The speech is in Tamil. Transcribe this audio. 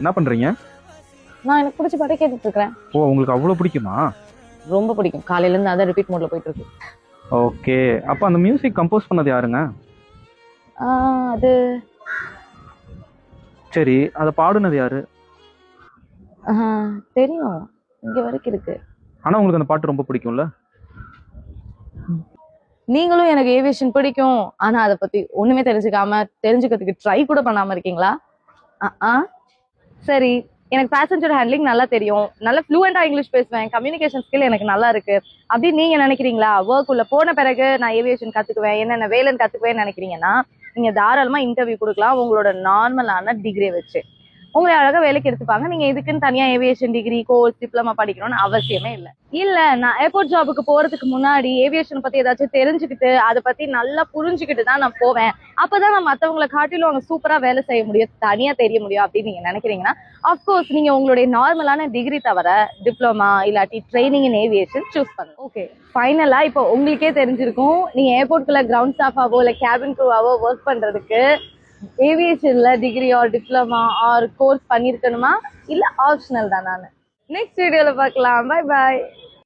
என்ன பண்றீங்க? நான் எனக்கு பிடிச்ச பாட்டே கேட்டுட்டு இருக்கேன். ஓ, உங்களுக்கு அவ்வளவு பிடிக்குமா? ரொம்ப பிடிக்கும். காலையில இருந்து அதான் ரிப்பீட் மோட்ல போயிட்டு இருக்கு. ஓகே, அப்ப அந்த மியூசிக் கம்போஸ் பண்ணது யாருங்க? அது சரி, அதை பாடுனது யாரு? தெரியும். இங்க வரைக்கும் இருக்கு. ஆனா உங்களுக்கு அந்த பாட்டு ரொம்ப பிடிக்கும்ல? நீங்களும் எனக்கு ஏவியேஷன் பிடிக்கும், ஆனா அதை பத்தி ஒண்ணுமே தெரிஞ்சுக்கிறதுக்கு ட்ரை கூட பண்ணாம இருக்கீங்களா? சரி, எனக்கு பேசஞ்சர் ஹேண்ட்லிங் நல்லா தெரியும், நல்ல ஃப்ளூயண்டா இங்கிலீஷ் பேசுவேன், கம்யூனிகேஷன் ஸ்கில் எனக்கு நல்லா இருக்கு அப்படின்னு நீங்க நினைக்கிறீங்களா? ஒர்க் உள்ள போன பிறகு நான் ஏவியேஷன் கத்துக்குவேன், என்னென்ன வேலைன்னு கத்துக்குவேன்னு நினைக்கிறீங்கன்னா நீங்க தாராளமா இன்டர்வியூ கொடுக்கலாம் உங்களோட நார்மலான டிகிரியை வச்சு. உங்களை அழகா வேலைக்கு எடுத்துப்பாங்க. நீங்க இதுக்குன்னு தனியா ஏவியேஷன் டிகிரி கோர்ஸ் டிப்ளமா படிக்கணும்னு அவசியமே இல்லை. இல்ல, நான் ஏர்போர்ட் ஜாபுக்கு போறதுக்கு முன்னாடி ஏவியேஷன் பத்தி ஏதாச்சும் தெரிஞ்சுக்கிட்டு அதை பத்தி நல்லா புரிஞ்சுக்கிட்டு தான் நான் போவேன், அப்பதான் நான் மத்தவங்களை காட்டிலும் அவங்க சூப்பரா வேலை செய்ய முடியும், தனியா தெரிய முடியும் அப்படின்னு நீங்க நினைக்கிறீங்கன்னா அப்கோர்ஸ் நீங்க உங்களுடைய நார்மலான டிகிரி தவிர டிப்ளமா இல்லாட்டி ட்ரைனிங் இன் ஏவியேஷன் சூஸ் பண்ணுங்க. ஓகே, ஃபைனலா இப்போ உங்களுக்கே தெரிஞ்சிருக்கும், நீங்க ஏர்போர்ட்குள்ள கிரவுண்ட் ஸ்டாஃபாவோ இல்ல கேபின் க்ரூவாவோ ஒர்க் பண்றதுக்கு ஏவியேஷன்ல degree or diploma or course பண்ணிருக்கணுமா இல்ல ஆப்ஷனல் தான். நான் நெக்ஸ்ட் வீடியோல பார்க்கலாம். பை பாய்.